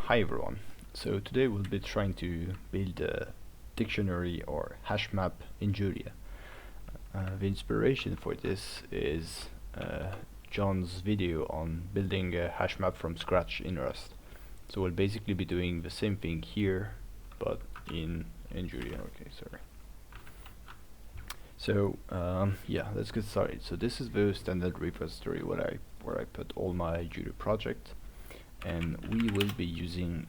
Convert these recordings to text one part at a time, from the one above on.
Hi everyone. So today we'll be trying to build a dictionary or hash map in Julia. The inspiration for this is John's video on building a hash map from scratch in Rust. So we'll basically be doing the same thing here, but in Julia. Okay, sorry. So yeah, let's get started. So this is the standard repository where I put all my Julia project, and we will be using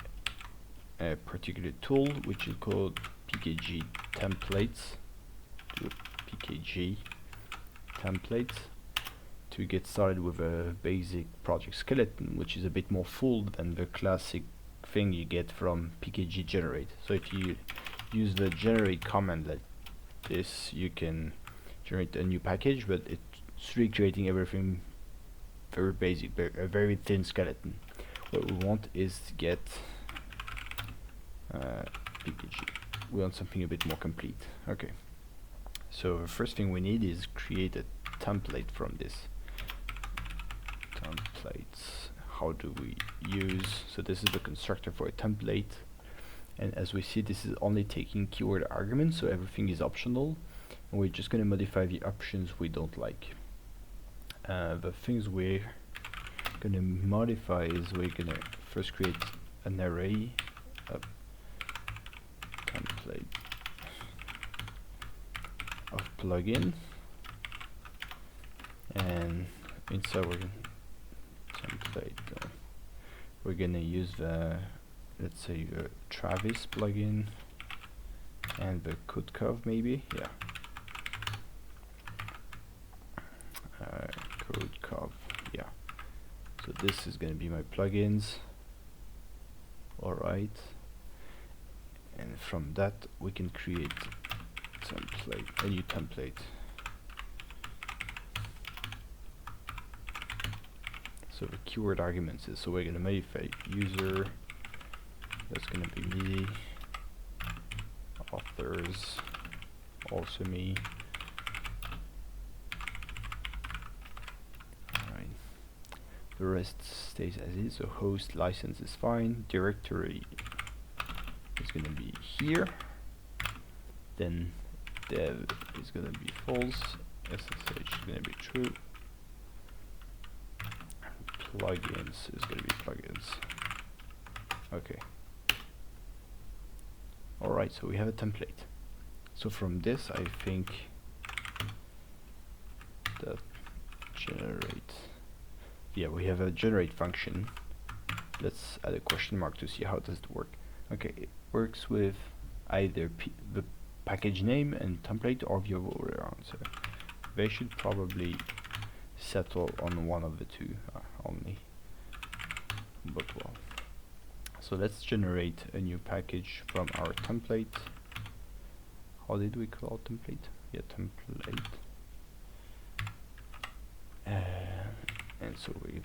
a particular tool which is called PKG Templates. PKG Templates to get started with a basic project skeleton, which is a bit more full than the classic thing you get from PKG generate. So if you use the generate command like this, you can generate a new package, but it's recreating everything very basic, a very thin skeleton. What we want is to get PKG. We want something a bit more complete. Okay. So the first thing we need is create a template from this. Templates. How do we use? So this is the constructor for a template, and as we see, this is only taking keyword arguments, so everything is optional, and we're just going to modify the options we don't like. The things we're going to modify is we're going to first create an array of template of plugin, and inside we're going template we're going to use the, let's say, the Travis plugin and the codecov, maybe, yeah. Codecov, yeah. So this is going to be my plugins. Alright, and from that we can create template, a new template. So the keyword arguments is, so we're going to modify user, that's going to be me, authors, also me. Alright, the rest stays as is, so host license is fine, directory is going to be here, then dev is going to be false, SSH is going to be true, plugins is going to be plugins. Okay. Alright, so we have a template. So from this, I think that generate, yeah, we have a generate function. Let's add a question mark to see how does it work. Okay, it works with either the package name and template or the other way around. So they should probably settle on one of the two only, but well. So let's generate a new package from our template. How did we call template? Yeah, template. And so we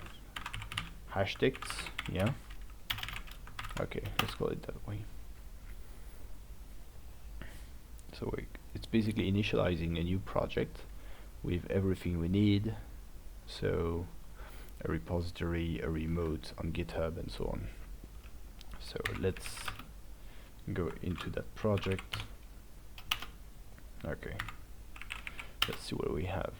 hashtags, yeah. Okay, let's call it that way. So it's basically initializing a new project with everything we need. So a repository, a remote on GitHub, and so on. So let's go into that project. Okay, let's see what we have.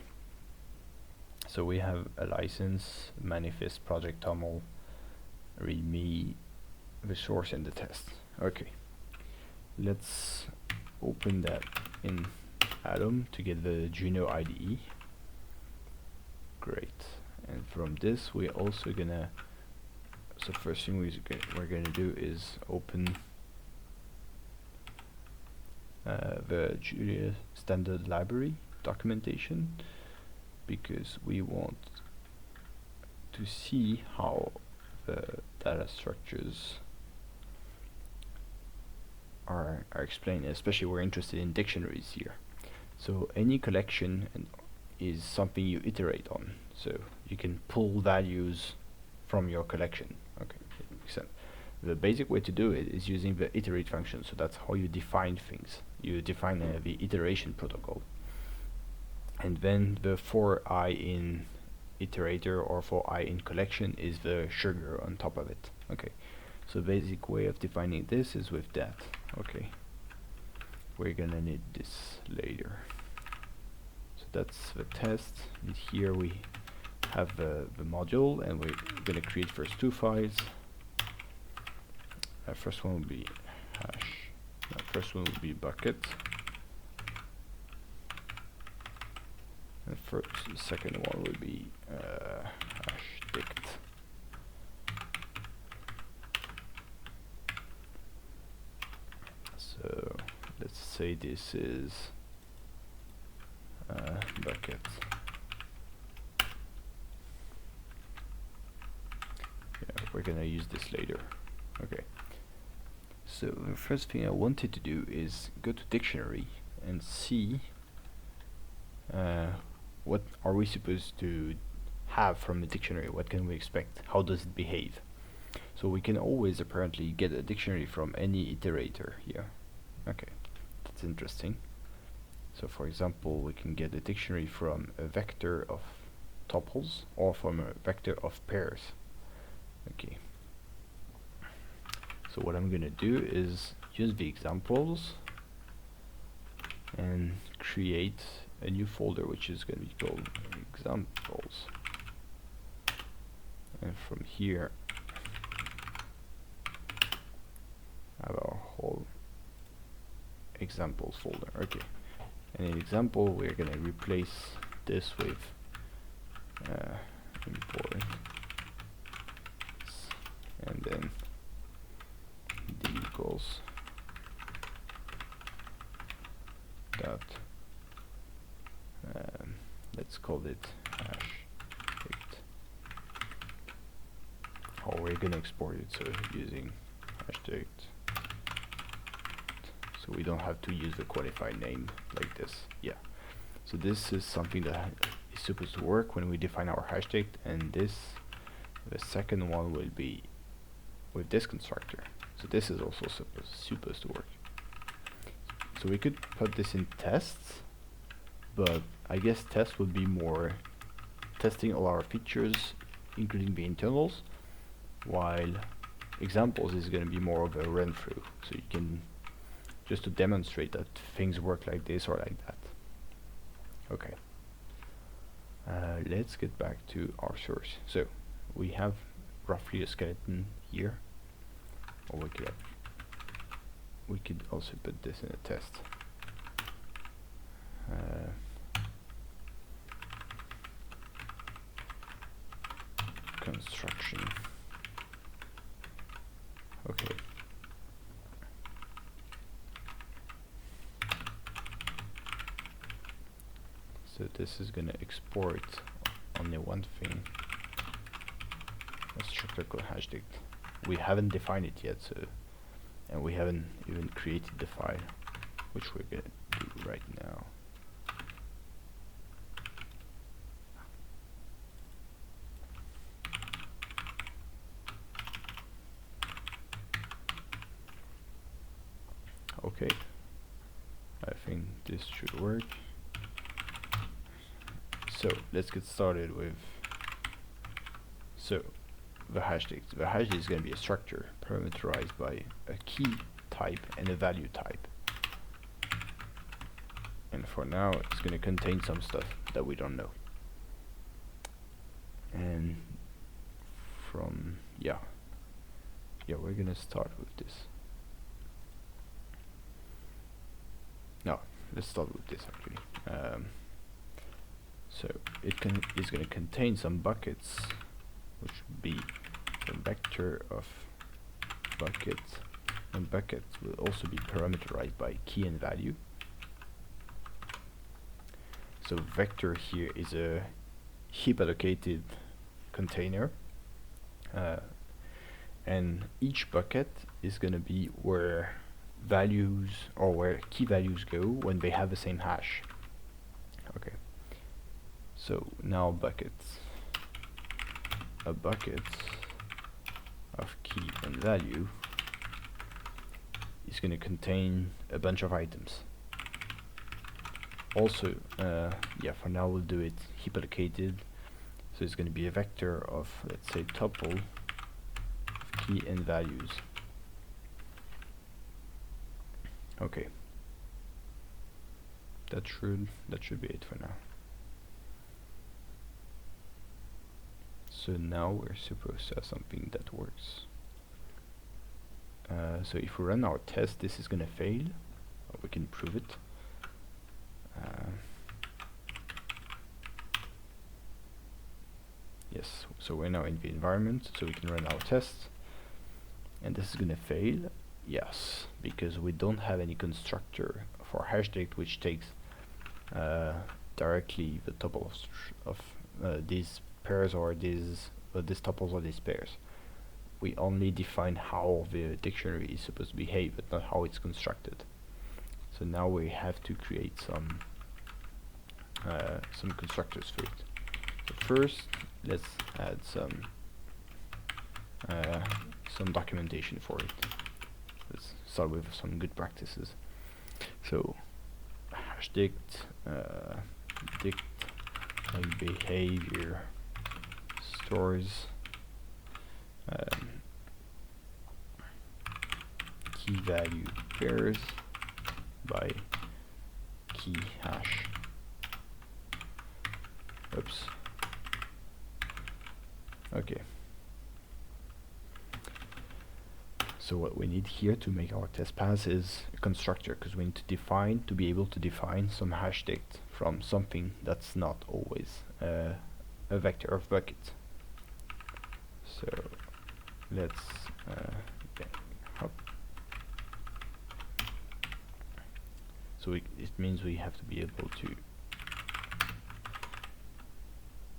So we have a license, manifest, project toml, readme, the source, and the test. Okay, let's open that in Atom to get the Juno IDE. Great, and from this we're also gonna, so first thing we're gonna do is open the Julia standard library documentation, because we want to see how the data structures are explained, especially we're interested in dictionaries here. So any collection is something you iterate on, so you can pull values from your collection. Okay, that makes sense. The basic way to do it is using the iterate function, so that's how you define things. You define the iteration protocol, and then the for I in iterator or for I in collection is the sugar on top of it. Okay, So basic way of defining this is with that. Okay, we're gonna need this later. So that's the test, and here we have the module, and we're gonna create first two files. First one will be hash. First one will be bucket, and second one will be hash dict. So let's say this is bucket. Yeah, we're gonna use this later. Okay. So the first thing I wanted to do is go to dictionary and see what are we supposed to have from the dictionary. What can we expect? How does it behave? So we can always apparently get a dictionary from any iterator here. Okay, that's interesting. So for example, we can get a dictionary from a vector of tuples or from a vector of pairs. Okay. So what I'm gonna do is use the examples and create a new folder which is gonna be called examples. And from here have our whole examples folder. Okay. And in example we're gonna replace this with import and then d equals dot let's call it hash dict. How we're gonna export it, so using hash dict, so we don't have to use the qualified name like this. Yeah, so this is something that is supposed to work when we define our hash dict, and this, the second one, will be with this constructor. So this is also supposed to work. So we could put this in tests, but I guess test would be more testing all our features, including the internals, while examples is going to be more of a run through, so you can just to demonstrate that things work like this or like that. Okay, let's get back to our source. So we have roughly a skeleton here, or we could also put this in a test. Construction. Okay. So this is gonna export only one thing. A structure called hash dict. We haven't defined it yet, so, and we haven't even created the file, which we're gonna do right now. Okay, I think this should work. So let's get started with the hash dict. The hash dict is going to be a structure parameterized by a key type and a value type. And for now, it's going to contain some stuff that we don't know. And from we're going to start with this. No, let's start with this actually. So it's going to contain some buckets, which would be a vector of buckets, and buckets will also be parameterized by key and value. So vector here is a heap allocated container, and each bucket is going to be where values or where key values go when they have the same hash. Okay. So now buckets. A bucket of key and value is going to contain a bunch of items. Also, for now we'll do it heap allocated. So it's going to be a vector of, let's say, tuple of key and values. Okay, that should be it for now. So now we're supposed to have something that works. So if we run our test, this is gonna fail. We can prove it. Yes, so we're now in the environment, so we can run our tests, and this is gonna fail. Yes, because we don't have any constructor for hashdate which takes directly the tuple of these pairs or these tuples or these pairs. We only define how the dictionary is supposed to behave, but not how it's constructed. So now we have to create some constructors for it. So first, let's add some documentation for it. Let's start with some good practices. So hashdict dict like behavior stores key value pairs by key hash. Oops. Okay. So what we need here to make our test pass is a constructor, because we need to be able to define some hashdict from something that's not always a vector of bucket. So let's hop. So it means we have to be able to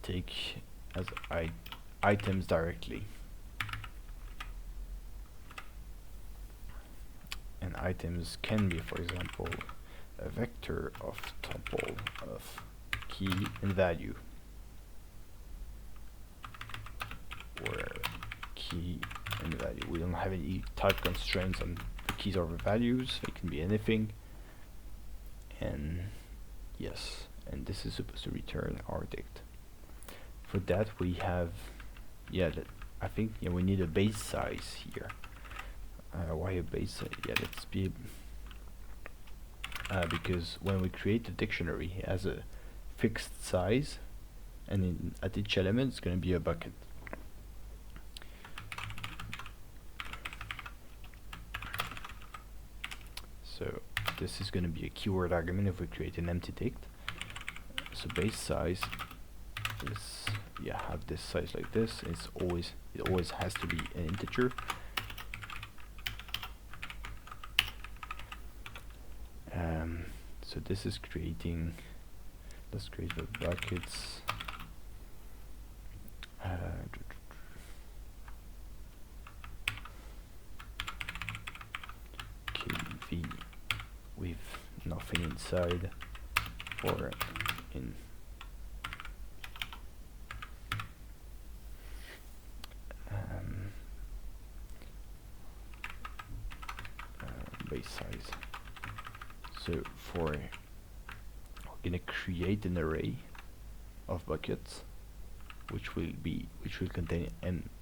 take as items directly. And items can be, for example, a vector of tuple of key and value, or key and value. We don't have any type constraints on the keys or the values. It can be anything. And yes, and this is supposed to return our dict. For that we have, I think we need a base size here. Why a base size? Let's be because when we create a dictionary, it has a fixed size, and at each element it's going to be a bucket. So this is going to be a keyword argument if we create an empty dict. So base size is have this size like this. It always has to be an integer. So this is creating. Let's create the buckets. KV with nothing inside, or in base size. So we're gonna create an array of buckets which will contain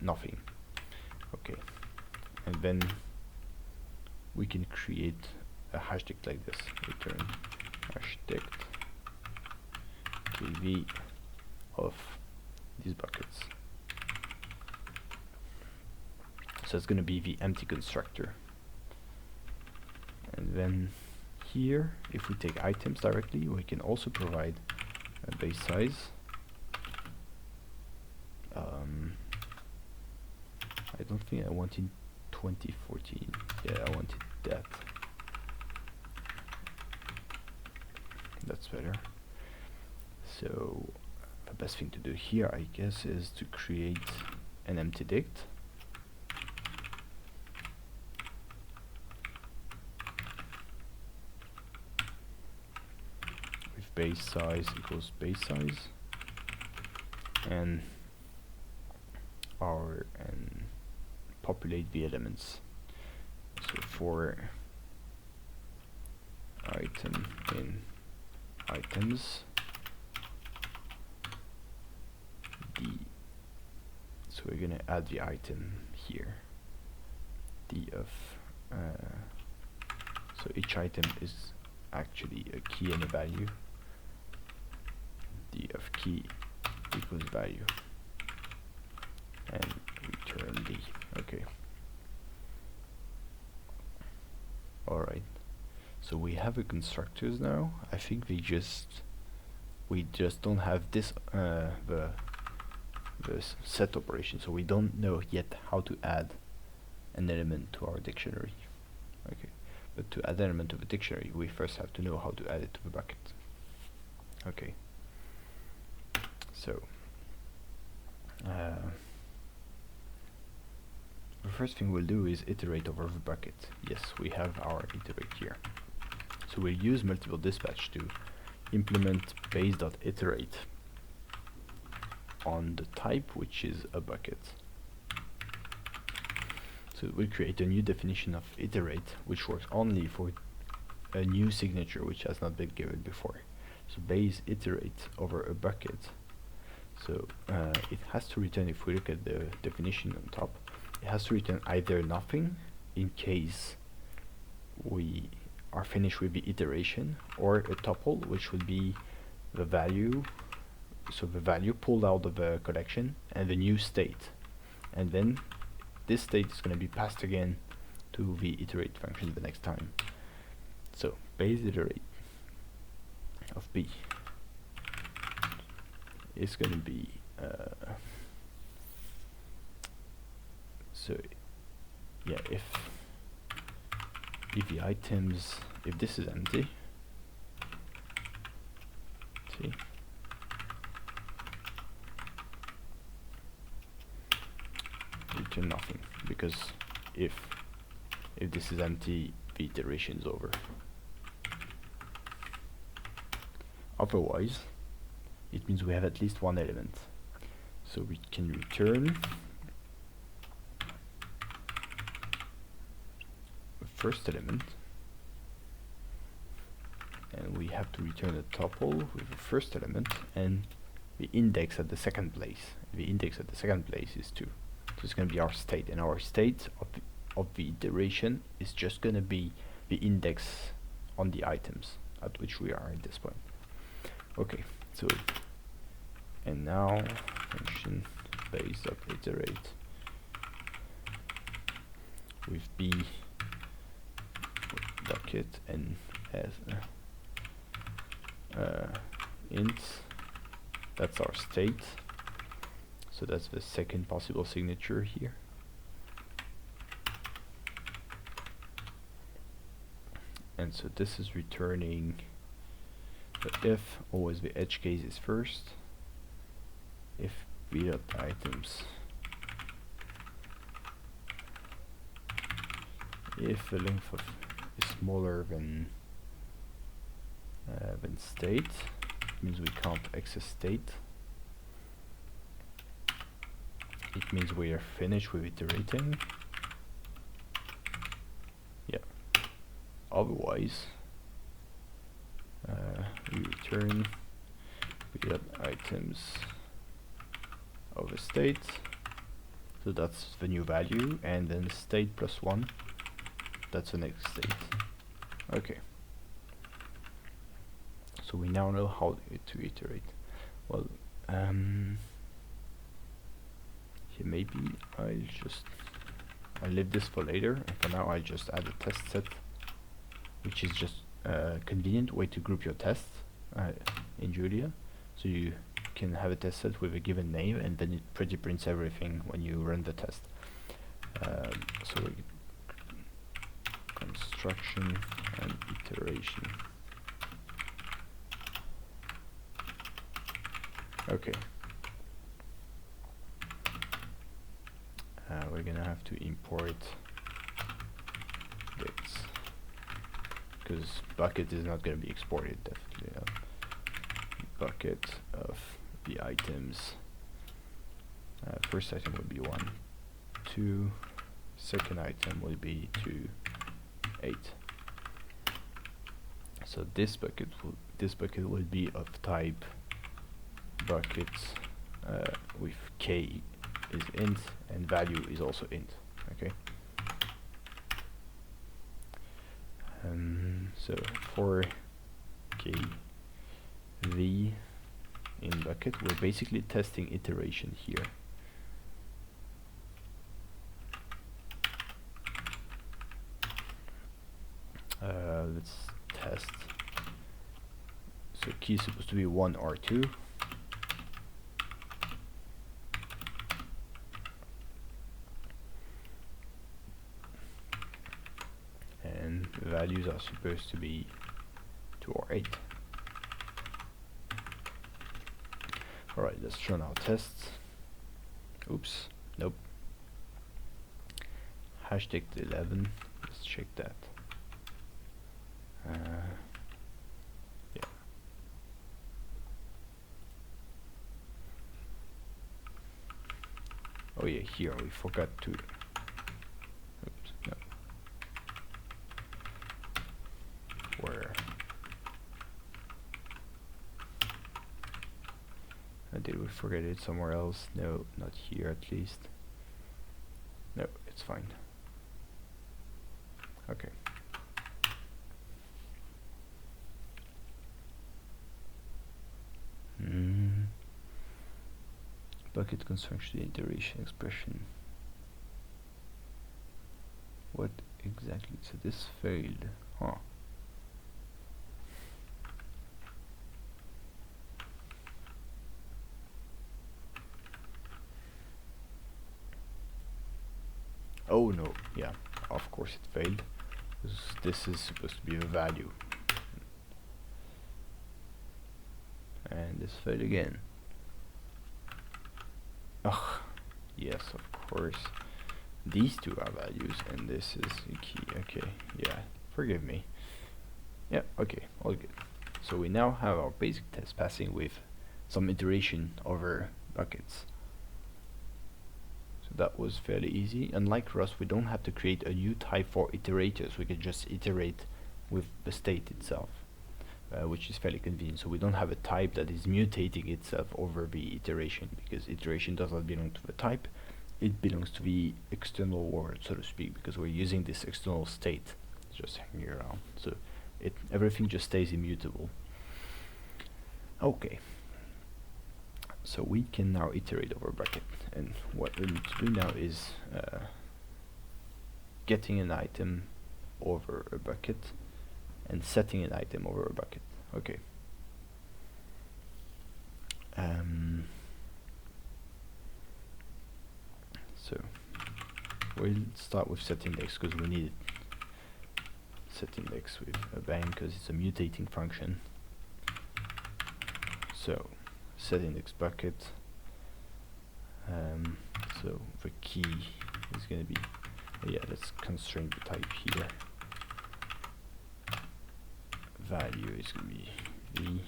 nothing. Okay, and then we can create a hashdict like this. Return hashdict kv of these buckets. So it's gonna be the empty constructor. And then here, if we take items directly, we can also provide a base size. I don't think I wanted 2014. Yeah, I wanted that. That's better. So the best thing to do here, I guess, is to create an empty dict. Base size equals base size, and populate the elements. So for item in items D, so we're gonna add the item here. d of so each item is actually a key and a value. D of key equals value, and return d. Okay. Alright. So we have a constructors now. I think we just don't have this the set operation, so we don't know yet how to add an element to our dictionary. Okay, but to add an element to the dictionary, we first have to know how to add it to the bucket. Okay, so the first thing we'll do is iterate over the bucket. Yes, we have our iterate here. So we'll use multiple dispatch to implement base.iterate on the type, which is a bucket. So we'll create a new definition of iterate, which works only for a new signature which has not been given before. So base iterate over a bucket. So it has to return, if we look at the definition on top, it has to return either nothing in case we are finished with the iteration, or a tuple, which would be the value, so the value pulled out of the collection and the new state, and then this state is going to be passed again to the iterate function the next time. So base iterate of b is going to be so yeah, if the items, if this is empty, see, return nothing, because if this is empty, the iteration is over. Otherwise, it means we have at least one element. So we can return the first element, and we have to return a tuple with the first element and the index at the second place. The index at the second place is 2. So it's going to be our state, and our state of the iteration is just going to be the index on the items at which we are at this point. Okay, so and now function base.iterate with b bucket and as int, that's our state. So that's the second possible signature here. And so this is returning the if, always the edge case is first. If b.items, if the length of is smaller than state, it means we can't access state. It means we are finished with iterating. Yeah. Otherwise, we return items of a state. So that's the new value, and then state plus 1. That's the next state. Okay. So we now know how to iterate. Well, here maybe I'll leave this for later, and for now I'll just add a test set, which is just a convenient way to group your tests in Julia. So you can have a test set with a given name, and then it pretty prints everything when you run the test. So we construction and iteration. Okay. We're gonna have to import bits, because bucket is not gonna be exported, definitely not. Bucket of the items. First item would be 1, 2. Second item will be 2, 8. So this bucket will be of type bucket with k is int and value is also int. Okay. So for kv in bucket, we're basically testing iteration here. Let's test. So key is supposed to be 1 or 2. And the values are supposed to be 2 or 8. Alright, let's run our tests. Oops, nope. Hashtag 11, let's check that. Yeah. Oh yeah, here we forgot to. Oops, no. Where? Did we forget it somewhere else? No, not here at least. No, it's fine. Okay. Bucket construction iteration expression. What exactly? So this failed. Huh. Oh no, yeah, of course it failed. This is supposed to be a value. And this failed again. Ugh, yes, of course. These two are values and this is a key. Okay, yeah, forgive me. Yeah, okay, all good. So we now have our basic test passing with some iteration over buckets. So that was fairly easy. Unlike Rust, we don't have to create a new type for iterators. We can just iterate with the state itself, which is fairly convenient. So we don't have a type that is mutating itself over the iteration, because iteration does not belong to the type. It belongs to the external word, so to speak, because we're using this external state just hanging around. So everything just stays immutable. Okay. So we can now iterate over a bucket, and what we need to do now is getting an item over a bucket and setting an item over a bucket. Okay. So we'll start with set index because we need it. Set index with a bang because it's a mutating function. So set index bucket. So the key is going to be, yeah, let's constrain the type here. Value is going to be v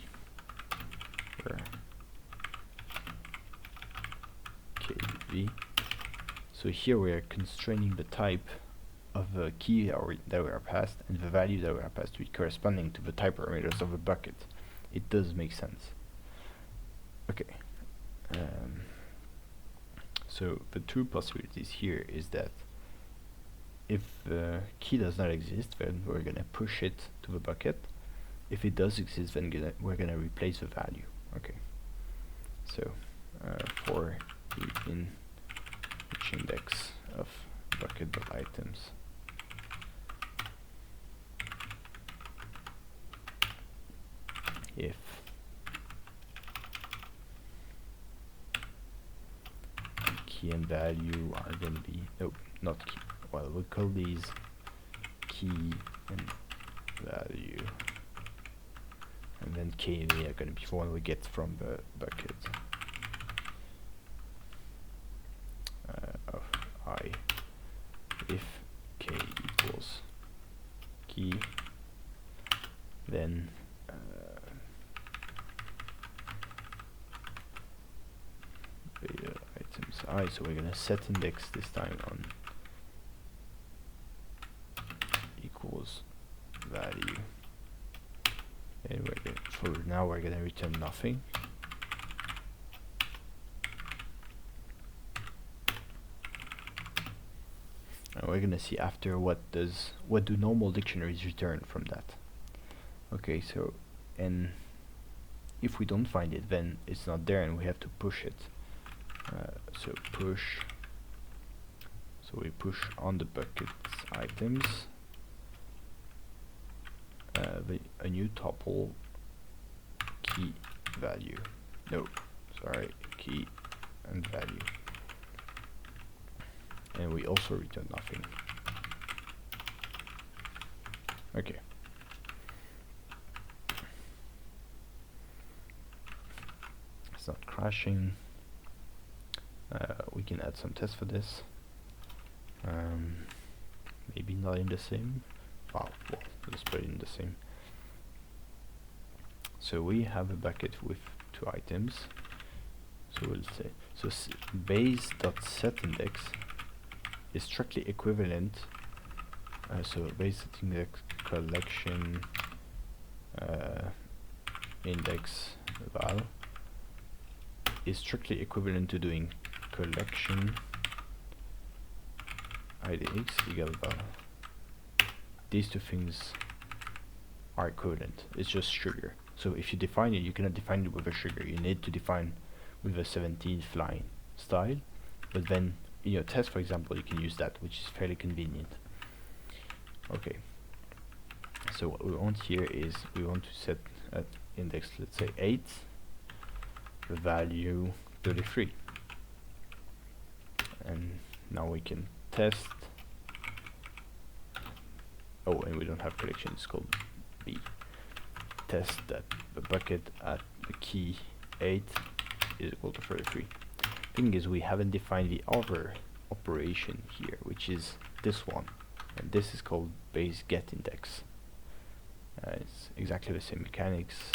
for kv. So here we are constraining the type of the key that we are passed and the value that we are passed to be corresponding to the type parameters of a bucket. It does make sense. Okay. So the two possibilities here is that if the key does not exist, then we're going to push it to the bucket. If it does exist, then we're going to replace the value. Okay. So for the in each index of bucket.items, if key and value are going to be, nope, not key, well, we'll call these key and value, and then k and v are going to be the one we get from the bucket of I. If k equals key, then items I, so we're going to set index this time on equals value, and for now we're going to return nothing. And we're going to see after what do normal dictionaries return from that. Okay, so, and if we don't find it, then it's not there and we have to push it. So push, so we push on the bucket's items a new tuple key value. No, sorry, key and value. And we also return nothing. Okay. It's not crashing. We can add some tests for this. Maybe not in the same. Well, let's put it in the same. So we have a bucket with 2 items. So we'll say base.setIndex is strictly equivalent. So base.setIndex collection index val is strictly equivalent to doing collection idx equal val. These two things are equivalent. It's just sugar. So if you define it, you cannot define it with a sugar. You need to define with a 17th line style. But then in your test, for example, you can use that, which is fairly convenient. Okay. So what we want here is we want to set at index, let's say 8, the value 33. And now we can test. Oh, and we don't have collection, it's called B. Test that the bucket at the key 8 is equal to 33. Thing is, we haven't defined the other operation here, which is this one, and this is called base get index. It's exactly the same mechanics.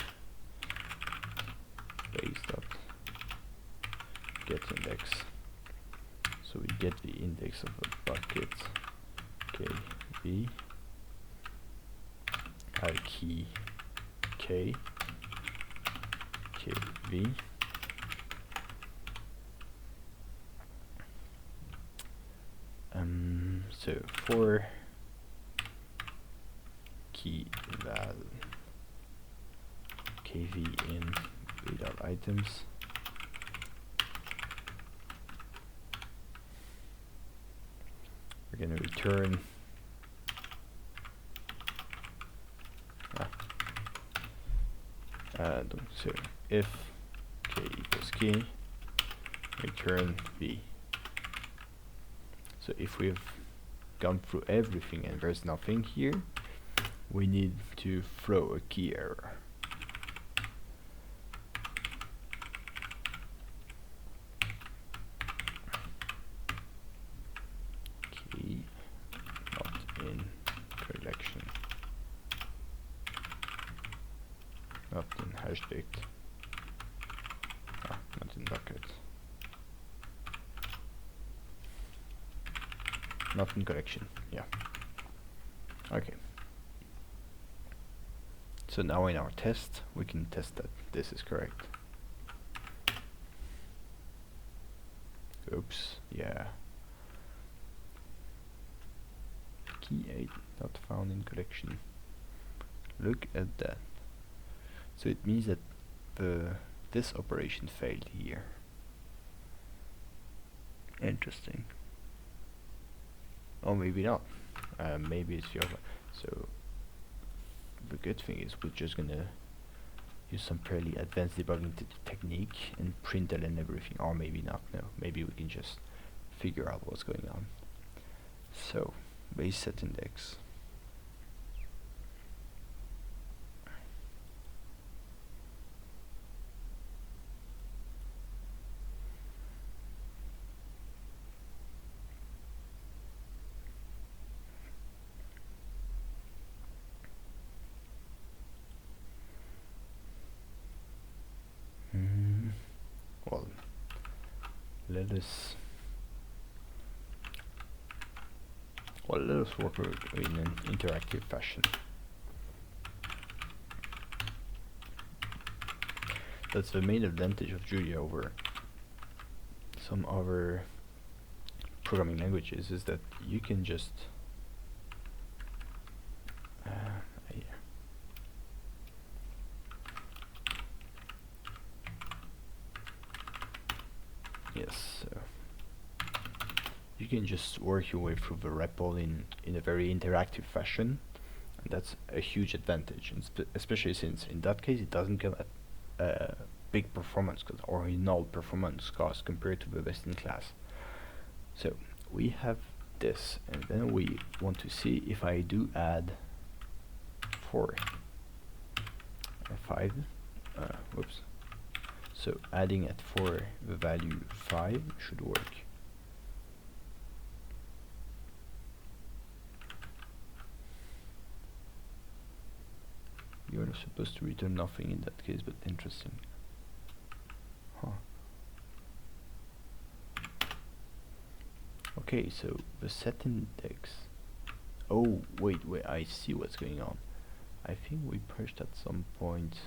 Base dot get index. So we get the index of a bucket kb at a key k kv. So for key val kv in without items, we're going to return so if k equals key, return v. So if we've gone through everything and there's nothing here, we need to throw a key error. Key not in collection, not in hashdate, not in bucket, not in collection. Yeah. Okay. So now in our test, we can test that this is correct. Oops, yeah. Key 8 not found in collection. Look at that. So it means that this operation failed here. Interesting. Or maybe not. Maybe it's the other. So the good thing is we're just gonna use some fairly advanced debugging technique and print and everything, or maybe not. No, maybe we can just figure out what's going on. So base set index. Well, let us work in an interactive fashion. That's the main advantage of Julia over some other programming languages, is that you can just can just work your way through the REPL in a very interactive fashion, and that's a huge advantage, and especially since in that case it doesn't get a big performance cost or a null performance cost compared to the best in class. So we have this, and then we want to see if I do add 4 and 5, whoops, so adding at 4 the value 5 should work. You're supposed to return nothing in that case, but interesting. Huh. Okay, so the set index. Oh, wait, I see what's going on. I think we pushed at some point.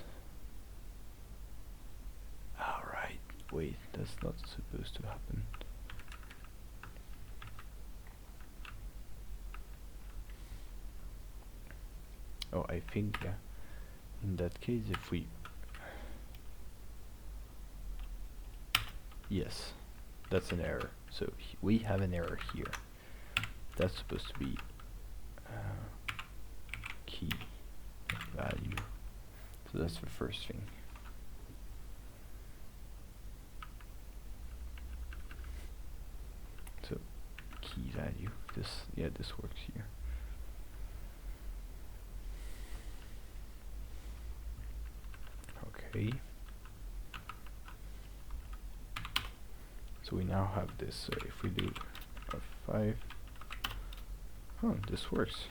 Alright, wait, that's not supposed to happen. Oh, I think, yeah. In that case, if we... Yes, that's an error. So we have an error here. That's supposed to be key value. So that's the first thing. So key value. This works here. Okay. So we now have this. So if we do a 5, this works.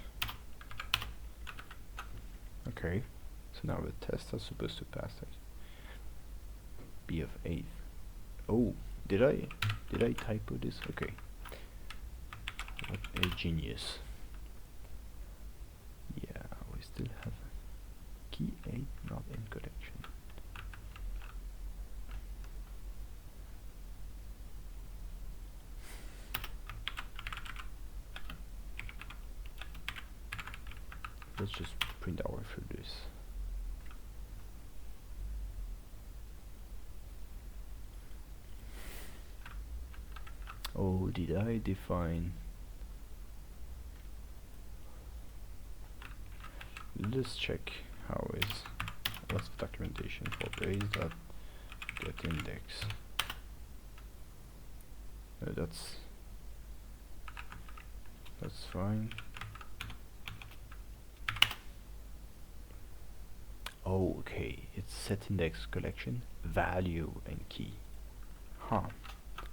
Okay. So now the test is supposed to pass it. B of 8. Oh, did I typo this? Okay. What a genius. Yeah, we still have key 8 not in collection. Let's just print our way through this. Oh, did I define? Let's check what's the documentation for base.getIndex. That's fine. Oh, okay, it's set index collection, value and key. Huh.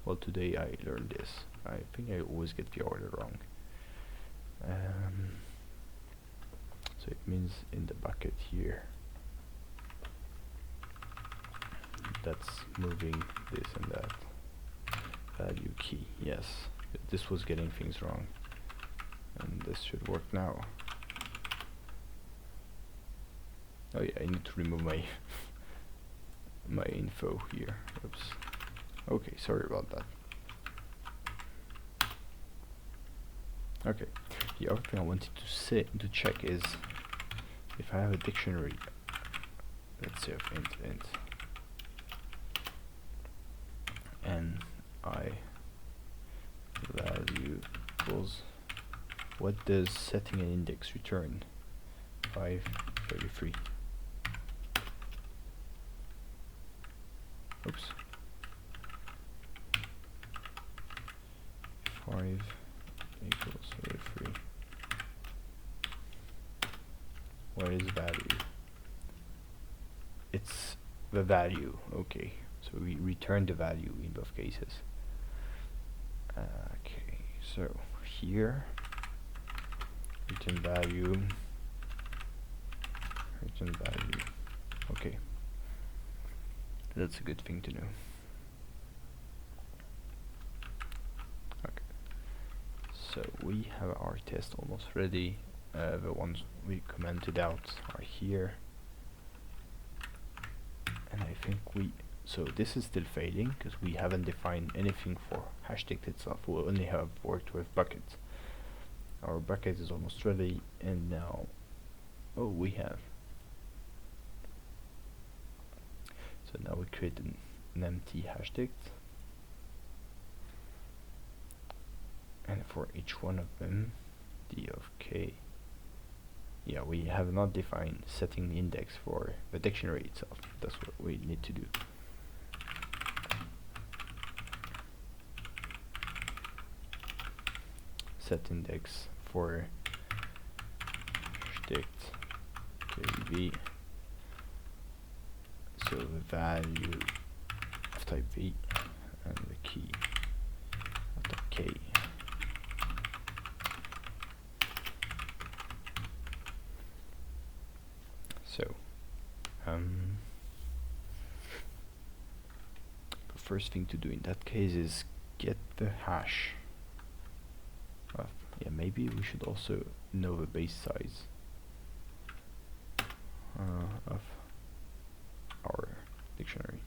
Well, today I learned this. I think I always get the order wrong. So it means in the bucket here, that's moving this and that. Value key, yes. This was getting things wrong. And this should work now. Oh yeah, I need to remove my my info here. Oops. Okay, sorry about that. Okay, the other thing I wanted to check is if I have a dictionary. Let's say of int and I value equals, what does setting an index return? 533. Oops. 5 equals 33. What is value? It's the value. Okay, so we return the value in both cases. Okay, so here return value. Okay, that's a good thing to know. Okay, so we have our test almost ready. The ones we commented out are here, and I think so this is still failing because we haven't defined anything for hashtag itself. We only have worked with buckets. Our bucket is almost ready, and now we have. So now we create an empty hashtag, and for each one of them, d of k. Yeah, we have not defined setting the index for the dictionary itself. That's what we need to do. Set index for dict kv. So the value of type v and the key of type k. So the first thing to do in that case is get the hash. Yeah, maybe we should also know the base size of our dictionary.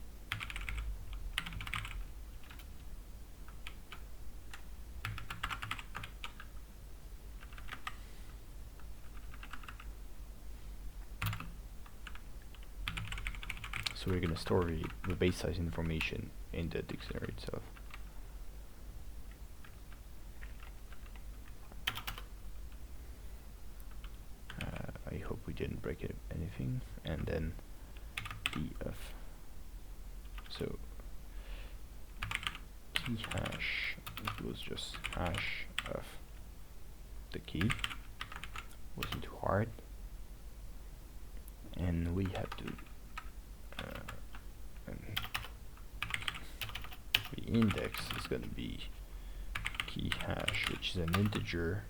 So we're going to store the base size information in the dictionary itself. I hope we didn't break anything. And then df. So key hash equals just hash of the key. Wasn't too hard. And we have to the index is going to be key hash, which is an integer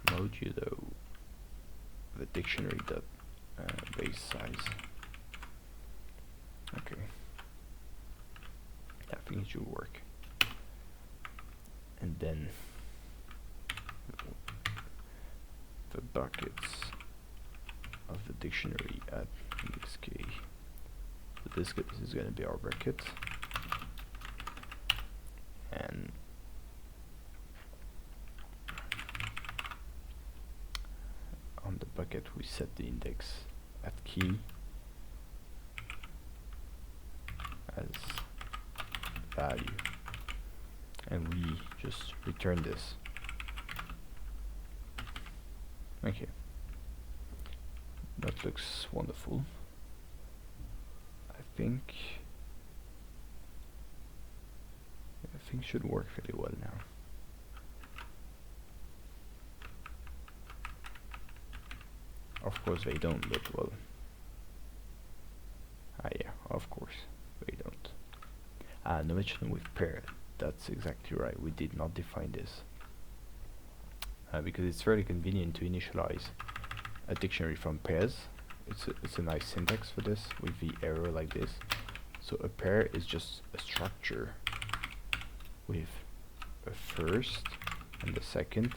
modulo the dictionary dot base size. Okay, I think it should work. And then the buckets of the dictionary at index k. So this is going to be our bucket, and on the bucket we set the index at key as value, and we just return this. Okay, that looks wonderful. I think should work really well now. Of course they don't, but well. Yeah, of course they don't. No mention with pair. That's exactly right. We did not define this because it's very convenient to initialize a dictionary from pairs. It's a nice syntax for this with the arrow like this. So a pair is just a structure with a first and the second,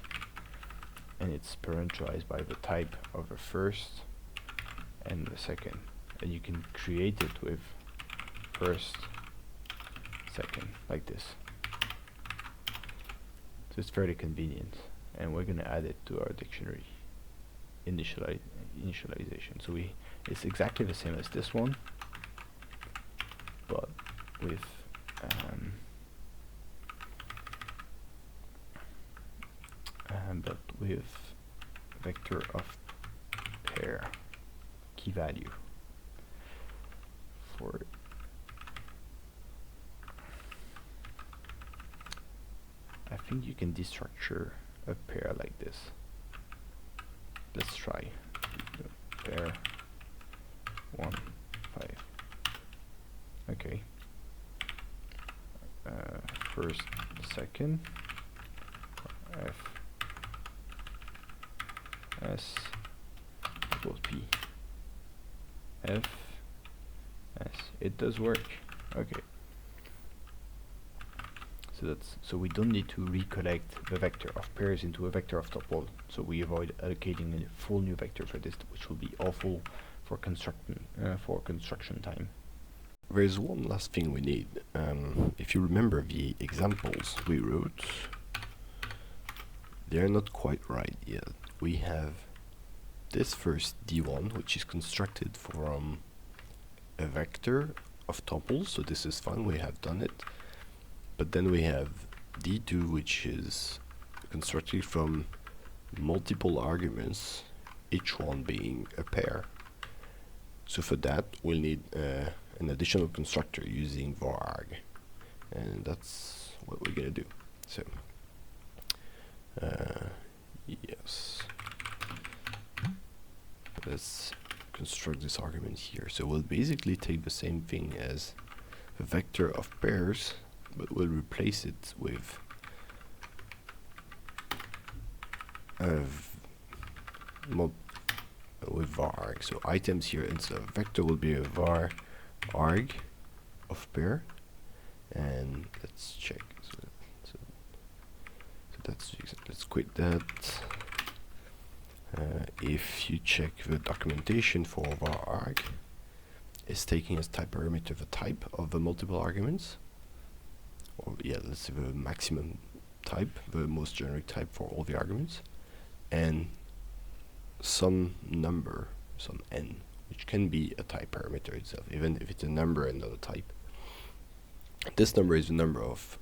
and it's parentialized by the type of the first and the second, and you can create it with first, second, like this. So it's fairly convenient, and we're gonna add it to our dictionary initialization. So it's exactly the same as this one, but with vector of pair key value for I think you can destructure a pair like this. Let's try pair 1 5. Okay, first, second, F S equals P F S. It does work. Okay, so we don't need to recollect the vector of pairs into a vector of tuple, so we avoid allocating a full new vector for this, which will be awful for construction time. There's one last thing we need. If you remember the examples we wrote, they're not quite right yet. We have this first d1, which is constructed from a vector of tuples, so this is fine, we have done it. But then we have d2, which is constructed from multiple arguments, each one being a pair. So for that we'll need an additional constructor using var_arg, and that's what we're gonna do. So yes, let's construct this argument here. So we'll basically take the same thing as a vector of pairs, but we'll replace it with var_arg. So items here instead of vector will be a var_arg of pair, and let's check. So let's quit that. If you check the documentation for var_arg, it's taking as type parameter the type of the multiple arguments, or yeah, let's say the maximum type, the most generic type for all the arguments, and some number, some n, which can be a type parameter itself, even if it's a number and not a type. This number is the number of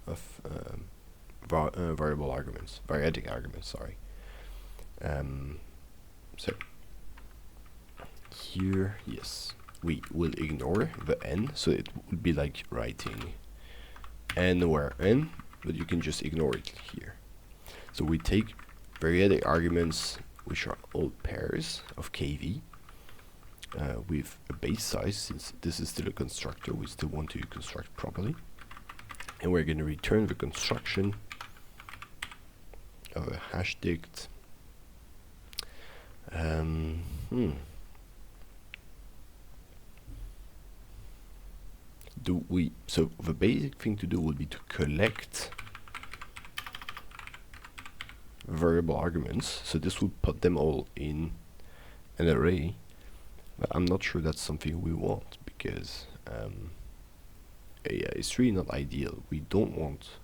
variable arguments, variadic arguments, sorry. So here, yes, we will ignore the n, so it would be like writing n where n, but you can just ignore it here. So we take variadic arguments, which are all pairs of kv, with a base size. Since this is still a constructor, we still want to construct properly, and we're going to return the construction of a hash dict. So the basic thing to do would be to collect variable arguments. So this would put them all in an array, but I'm not sure that's something we want, because yeah, it's really not ideal. We don't want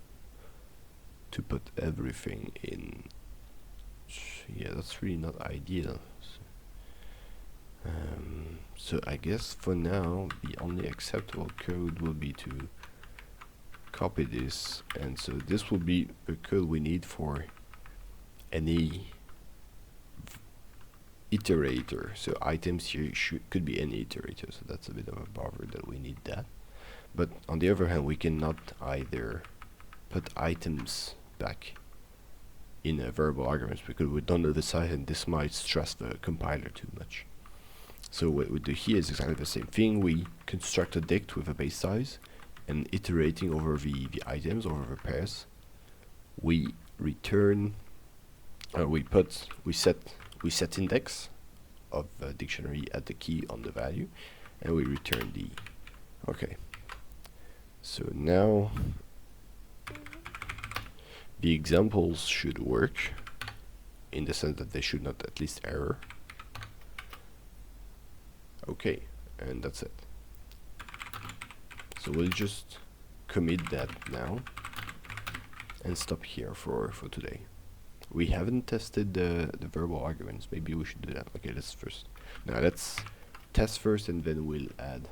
to put everything in. Yeah, that's really not ideal. So I guess for now the only acceptable code will be to copy this, and so this will be the code we need for any iterator. So items here could be any iterator, so that's a bit of a bother that we need that. But on the other hand, we cannot either put items back in variable arguments, because we don't know the size, and this might stress the compiler too much. So what we do here is exactly the same thing. We construct a dict with a base size, and iterating over the items, over the pairs, we return, we set index of the dictionary at the key on the value, and we return the. Okay. So now the examples should work, in the sense that they should not at least error. Okay, and that's it. So we'll just commit that now and stop here for today. We haven't tested the verbal arguments. Maybe we should do that. Okay, let's test first, and then we'll add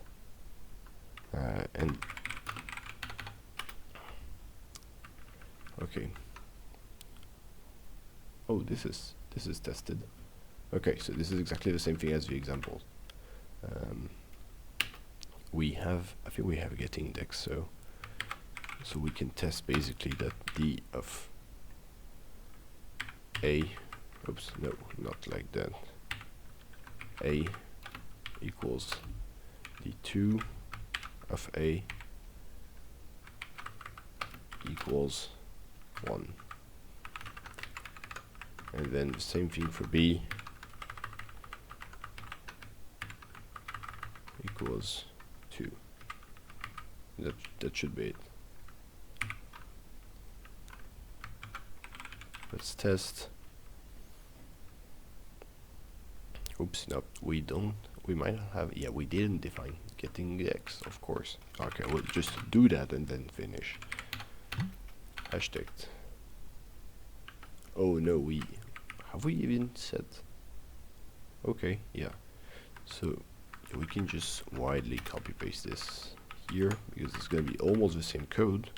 and okay. Oh, this is tested. Okay, so this is exactly the same thing as the example. I think we have a get index, so we can test basically that d of a, oops, no, not like that, a equals d2 of a equals 1, and then the same thing for b equals 2. That should be it. Let's test. Oops, no, we don't. We might have. Yeah, we didn't define getting x, of course. Okay, we'll just do that and then finish. Hashtag. Oh no, have we even set? Okay, yeah. So we can just widely copy paste this here, because it's going to be almost the same code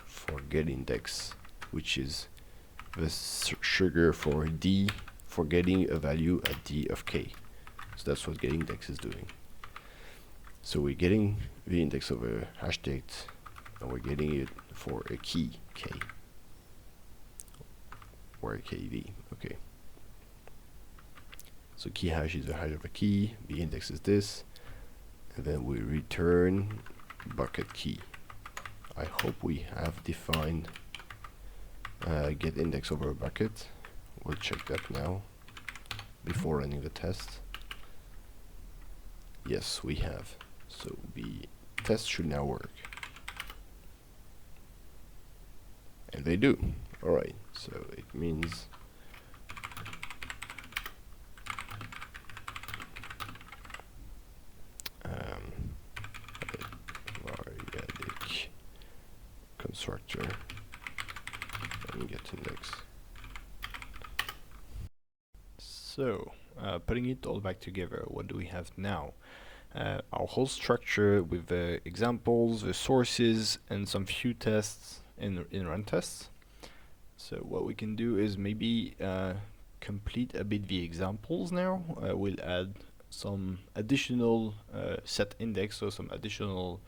for get index, which is the sugar for D for getting a value at D of K. So that's what getIndex is doing. So we're getting the index of a hash date, and we're getting it for a key K, or a KV. Okay. So key hash is the hash of a key, the index is this, and then we return bucket key. I hope we have defined get index over a bucket. We'll check that now before running the test. Yes, we have. So the test should now work. And they do. Alright, so it means variadic constructor and get index. So, putting it all back together, what do we have now? Our whole structure with the examples, the sources, and some few tests in run tests. So what we can do is maybe complete a bit the examples now. We'll add some additional set index, so some additional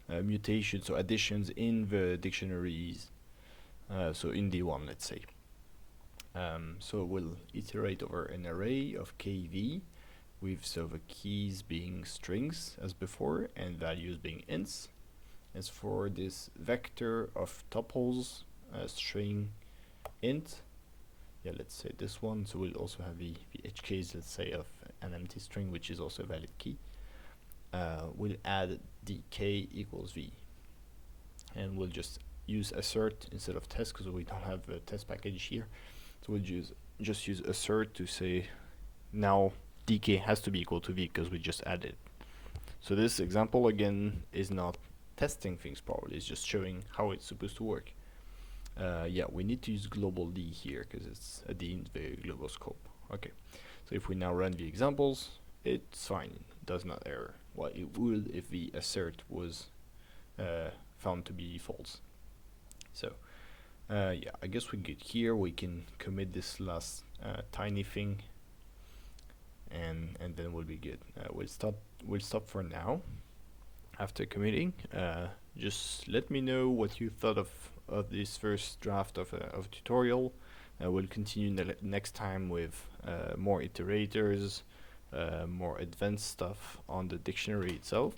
mutations or additions in the dictionaries. So in D1, let's say. So we'll iterate over an array of KV with so the keys being strings as before and values being ints. As for this vector of tuples, string int, yeah, let's say this one, so we'll also have the HKs, let's say, of an empty string, which is also a valid key. We'll add dk equals v, and we'll just use assert instead of test because we don't have a test package here. So we'll just use assert to say now dk has to be equal to v because we just added. So this example again is not testing things properly, it's just showing how it's supposed to work. Yeah, we need to use global D here because it's a D in the global scope. Okay, so if we now run the examples, it's fine, it does not error. Well, it would if the assert was found to be false. So yeah, I guess we get here, we can commit this last tiny thing, and then we'll be good. We'll stop for now. After committing, just let me know what you thought of this first draft of a tutorial. We'll continue next time with more iterators, more advanced stuff on the dictionary itself.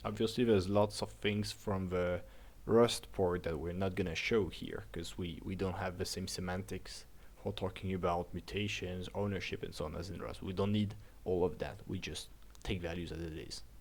Obviously there's lots of things from the Rust port that we're not gonna show here because we don't have the same semantics for talking about mutations, ownership, and so on as in Rust. We don't need all of that, we just take values as it is.